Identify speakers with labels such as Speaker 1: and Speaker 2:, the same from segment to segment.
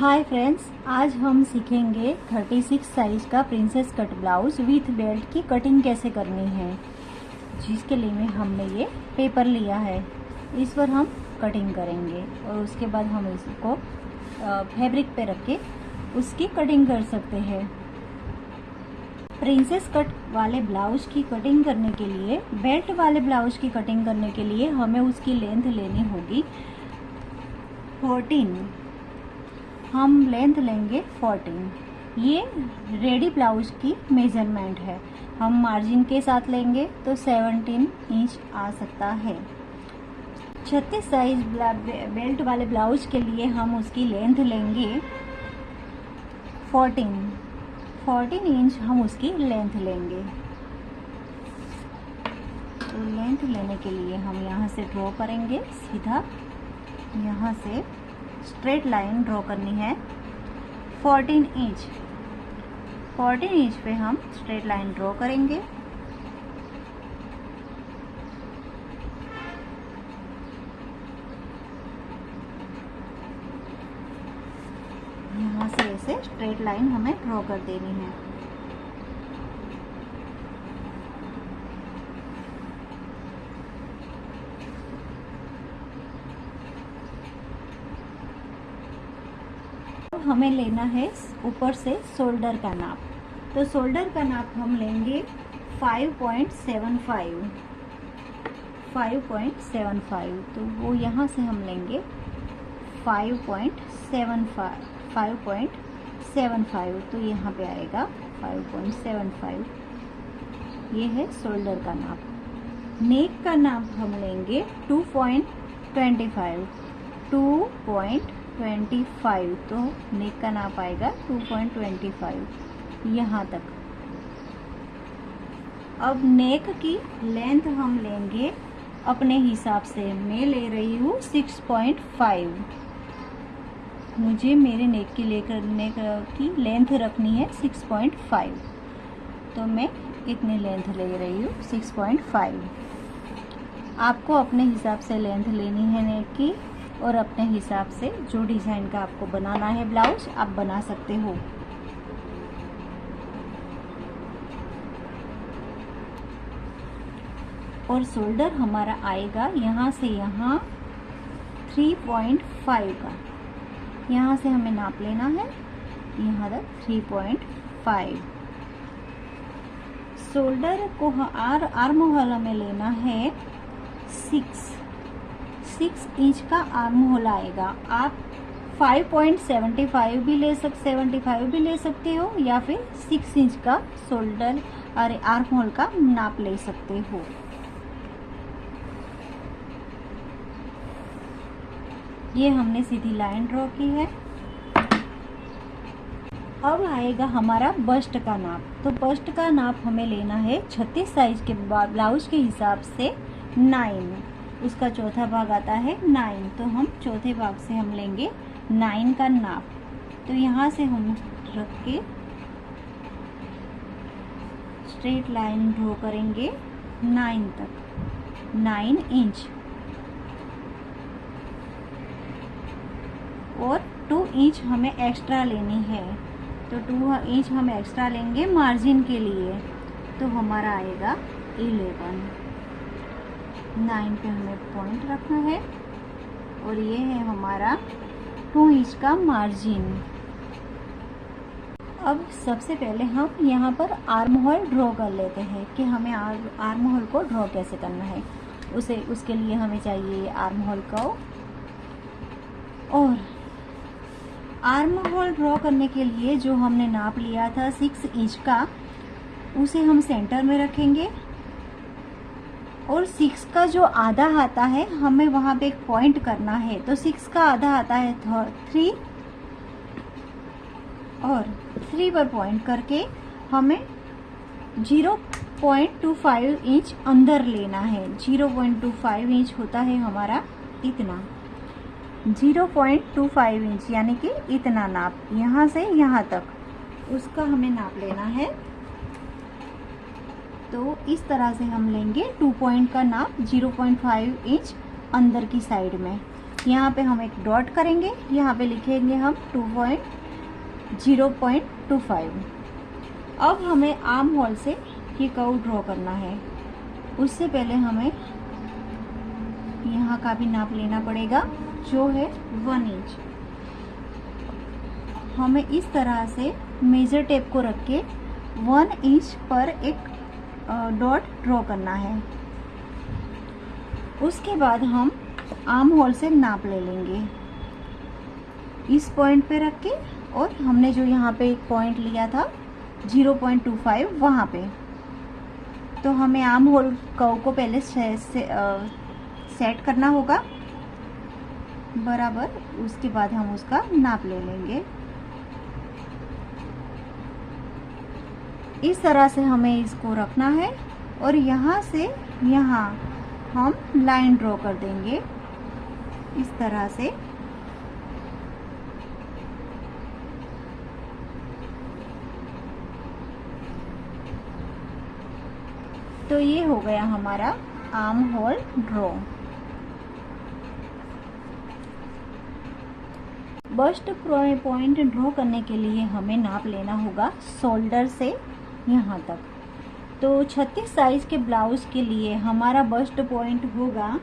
Speaker 1: Hi friends, आज हम सीखेंगे 36 साइज का princess cut blouse with belt की कटिंग कैसे करनी है। जिसके लिए हमने ये पेपर लिया है, इस पर हम कटिंग करेंगे और उसके बाद हम इसको फैब्रिक पे रख के उसकी कटिंग कर सकते हैं। प्रिंसेस कट वाले ब्लाउज की कटिंग करने के लिए, बेल्ट वाले ब्लाउज की कटिंग करने के लिए हमें उसकी लेंथ लेनी होगी 14। हम लेंथ लेंगे 14। ये रेडी ब्लाउज की मेजरमेंट है। हम मार्जिन के साथ लेंगे तो 17 इंच आ सकता है। 36 साइज बेल्ट वाले ब्लाउज के लिए हम उसकी लेंथ लेंगे 14 इंच हम उसकी लेंथ लेंगे। तो लेंथ लेने के लिए हम यहाँ से ड्रॉ करेंगे, सीधा यहाँ से स्ट्रेट लाइन ड्रॉ करनी है 14 इंच पे हम स्ट्रेट लाइन ड्रॉ करेंगे। यहाँ से ऐसे स्ट्रेट लाइन हमें ड्रॉ कर देनी है। हमें लेना है ऊपर से शोल्डर का नाप। तो शोल्डर का नाप हम लेंगे 5.75। तो वो यहाँ से हम लेंगे 5.75। तो यहाँ पे आएगा 5.75। ये है शोल्डर का नाप। नेक का नाप हम लेंगे 2.25। तो नेक का नाप आएगा 2.25 यहाँ तक। अब नेक की लेंथ हम लेंगे अपने हिसाब से। मैं ले रही हूँ 6.5। मुझे मेरे नेक की लेंथ रखनी है 6.5। तो मैं इतनी लेंथ ले रही हूँ 6.5। आपको अपने हिसाब से लेंथ लेनी है नेक की, और अपने हिसाब से जो डिज़ाइन का आपको बनाना है ब्लाउज आप बना सकते हो। और शोल्डर हमारा आएगा यहाँ से यहाँ 3.5 का। यहाँ से हमें नाप लेना है यहाँ तक 3.5। शोल्डर को आर्म होल में लेना है 6 इंच का आर्म होल आएगा। आप 5.75 भी ले सकते हो या फिर 6 इंच का शोल्डर और आर्म होल का नाप ले सकते हो। ये हमने सीधी लाइन ड्रॉ की है। अब आएगा हमारा बस्ट का नाप। तो बस्ट का नाप हमें लेना है 36 साइज के ब्लाउज के हिसाब से 9। उसका चौथा भाग आता है 9। तो हम चौथे भाग से हम लेंगे 9 का नाप। तो यहाँ से हम रख के स्ट्रेट लाइन ड्रॉ करेंगे 9 तक, 9 इंच। और 2 इंच हमें एक्स्ट्रा लेनी है। तो 2 इंच हम एक्स्ट्रा लेंगे मार्जिन के लिए। तो हमारा आएगा 11। 9 पे हमें पॉइंट रखना है और ये है हमारा 2 इंच का मार्जिन। अब सबसे पहले हम यहाँ पर आर्म होल ड्रॉ कर लेते हैं कि हमें आर्म होल को ड्रॉ कैसे करना है। उसके लिए हमें चाहिए आर्म होल को। और आर्म होल ड्रॉ करने के लिए जो हमने नाप लिया था 6 इंच का, उसे हम सेंटर में रखेंगे। और 6 का जो आधा आता है हमें वहाँ पे एक पॉइंट करना है। तो 6 का आधा आता है 3, और 3 पर पॉइंट करके हमें 0.25 इंच अंदर लेना है। 0.25 इंच होता है हमारा इतना, 0.25 इंच यानी कि इतना नाप यहाँ से यहाँ तक उसका हमें नाप लेना है। तो इस तरह से हम लेंगे 2 पॉइंट का नाप 0.5 इंच अंदर की साइड में। यहाँ पे हम एक डॉट करेंगे, यहाँ पे लिखेंगे हम 0.25। अब हमें आर्म होल से ये कर्व ड्रॉ करना है। उससे पहले हमें यहाँ का भी नाप लेना पड़ेगा, जो है 1 इंच। हमें इस तरह से मेजर टेप को रख के 1 इंच पर एक डॉट ड्रॉ करना है। उसके बाद हम आर्म होल से नाप ले लेंगे इस पॉइंट पे रख के, और हमने जो यहाँ पे एक पॉइंट लिया था 0.25 वहाँ पे। तो हमें आर्म होल कर्व को पहले सेट करना होगा बराबर, उसके बाद हम उसका नाप ले लेंगे। इस तरह से हमें इसको रखना है और यहाँ से यहाँ हम लाइन ड्रॉ कर देंगे इस तरह से। तो ये हो गया हमारा arm hole draw. Bast point draw करने के लिए हमें नाप लेना होगा शोल्डर से यहाँ तक। तो 36 साइज के ब्लाउज के लिए हमारा बस्ट पॉइंट होगा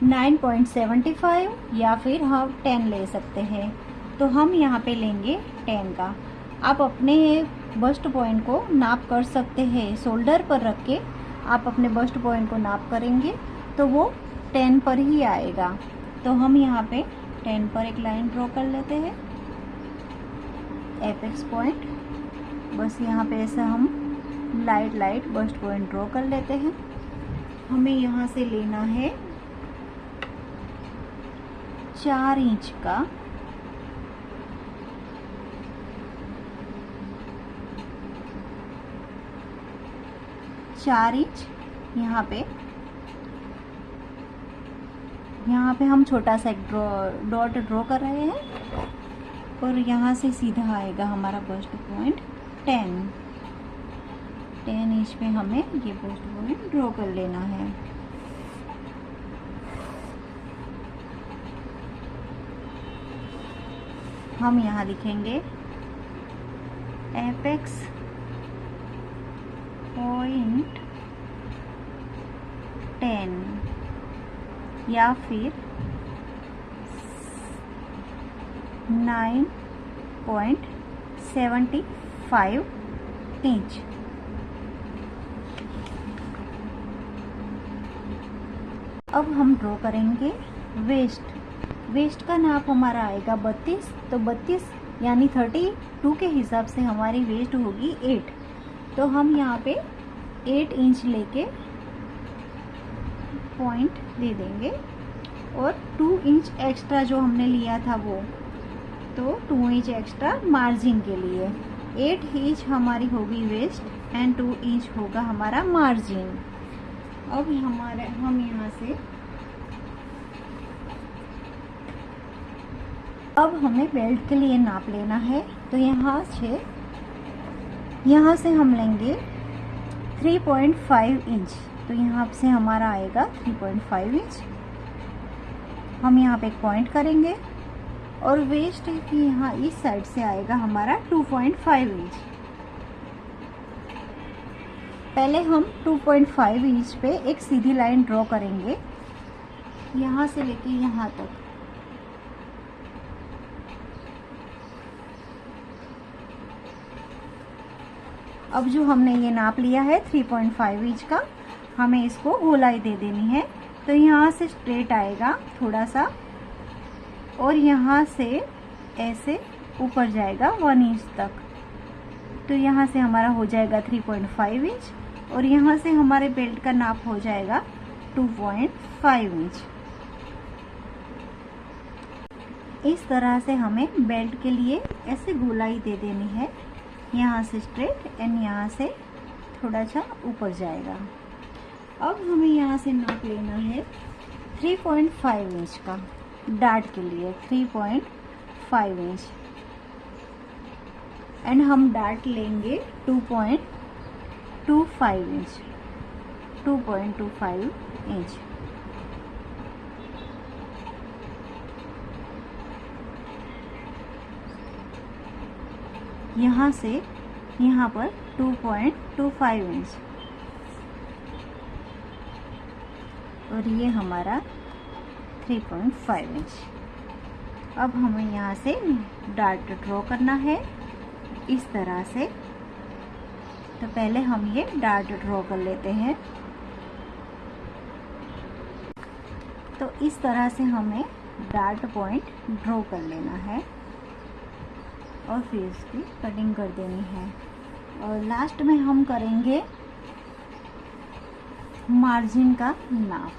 Speaker 1: 9.75 या फिर हम 10 ले सकते हैं। तो हम यहाँ पे लेंगे 10 का। आप अपने बस्ट पॉइंट को नाप कर सकते हैं, शोल्डर पर रख के आप अपने बस्ट पॉइंट को नाप करेंगे तो वो 10 पर ही आएगा। तो हम यहाँ पे 10 पर एक लाइन ड्रॉ कर लेते हैं, एपेक्स पॉइंट। बस यहाँ पे ऐसा हम लाइट बस्ट पॉइंट ड्रॉ कर लेते हैं। हमें यहाँ से लेना है 4 इंच का 4 इंच यहाँ पे हम छोटा सा एक डॉट ड्रॉ कर रहे हैं और यहाँ से सीधा आएगा हमारा बस्ट पॉइंट 10 इंच पे हमें ये बस्ट पॉइंट ड्रॉ कर लेना है। हम यहाँ लिखेंगे एपेक्स पॉइंट 10 या फिर 9.75 इंच। अब हम ड्रॉ करेंगे वेस्ट का नाप हमारा आएगा 32। तो 32 यानी 32 के हिसाब से हमारी वेस्ट होगी 8। तो हम यहाँ पे 8 इंच लेके पॉइंट दे देंगे और 2 इंच एक्स्ट्रा जो हमने लिया था वो, तो 2 इंच एक्स्ट्रा मार्जिन के लिए। 8 इंच हमारी होगी वेस्ट एंड 2 इंच होगा हमारा मार्जिन। अब हम यहाँ से अब हमें बेल्ट के लिए नाप लेना है। तो यहाँ से हम लेंगे 3.5 इंच। तो यहाँ से हमारा आएगा 3.5 इंच। हम यहाँ पे एक पॉइंट करेंगे और वेस्ट की यहाँ इस साइड से आएगा हमारा 2.5 इंच। पहले हम 2.5 इंच पे एक सीधी लाइन ड्रॉ करेंगे यहाँ से लेके यहाँ तक। अब जो हमने ये नाप लिया है 3.5 इंच का, हमें इसको गोलाई दे देनी है। तो यहाँ से स्ट्रेट आएगा थोड़ा सा और यहाँ से ऐसे ऊपर जाएगा 1 इंच तक। तो यहाँ से हमारा हो जाएगा 3.5 इंच और यहाँ से हमारे बेल्ट का नाप हो जाएगा 2.5 इंच। इस तरह से हमें बेल्ट के लिए ऐसे गोलाई दे देनी है, यहाँ से स्ट्रेट एंड यहाँ से थोड़ा सा ऊपर जाएगा। अब हमें यहाँ से नाप लेना है 3.5 इंच का डार्ट के लिए, 3.5 इंच एंड हम डार्ट लेंगे 2.25 इंच, 2.25 इंच। यहाँ से यहाँ पर 2.25 इंच और ये हमारा 3.5 इंच। अब हमें यहाँ से डार्ट ड्रॉ करना है इस तरह से। तो पहले हम ये डार्ट ड्रॉ कर लेते हैं। तो इस तरह से हमें डार्ट पॉइंट ड्रॉ कर लेना है और फिर इसकी कटिंग कर देनी है। और लास्ट में हम करेंगे मार्जिन का नाप।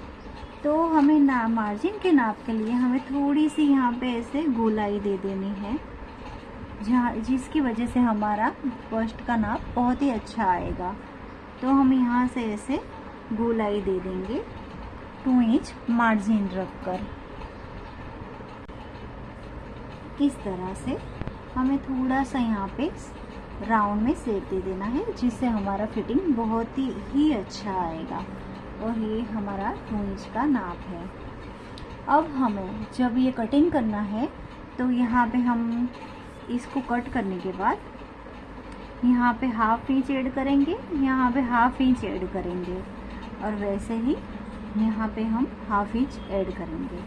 Speaker 1: तो हमें मार्जिन के नाप के लिए हमें थोड़ी सी यहाँ पे ऐसे गोलाई दे देनी है, जहाँ जिसकी वजह से हमारा बस्ट का नाप बहुत ही अच्छा आएगा। तो हम यहाँ से ऐसे गोलाई दे देंगे 2 इंच मार्जिन रखकर। इस तरह से हमें थोड़ा सा यहाँ पे राउंड में शेप दे देना है, जिससे हमारा फिटिंग बहुत ही अच्छा आएगा। और ये हमारा 2 इंच का नाप है। अब हमें जब ये कटिंग करना है तो यहाँ पे हम इसको कट करने के बाद यहाँ पे 1/2 इंच ऐड करेंगे, यहाँ पे 1/2 इंच ऐड करेंगे और वैसे ही यहाँ पे हम 1/2 इंच ऐड करेंगे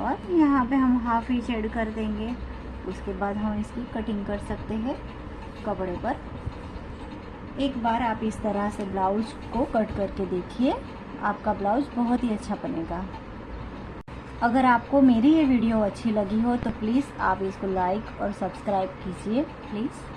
Speaker 1: और यहाँ पे हम 1/2 इंच ऐड कर देंगे। उसके बाद हम इसकी कटिंग कर सकते हैं कपड़े पर। एक बार आप इस तरह से ब्लाउज को कट करके देखिए, आपका ब्लाउज बहुत ही अच्छा बनेगा। अगर आपको मेरी ये वीडियो अच्छी लगी हो तो प्लीज़ आप इसको लाइक और सब्सक्राइब कीजिए प्लीज़।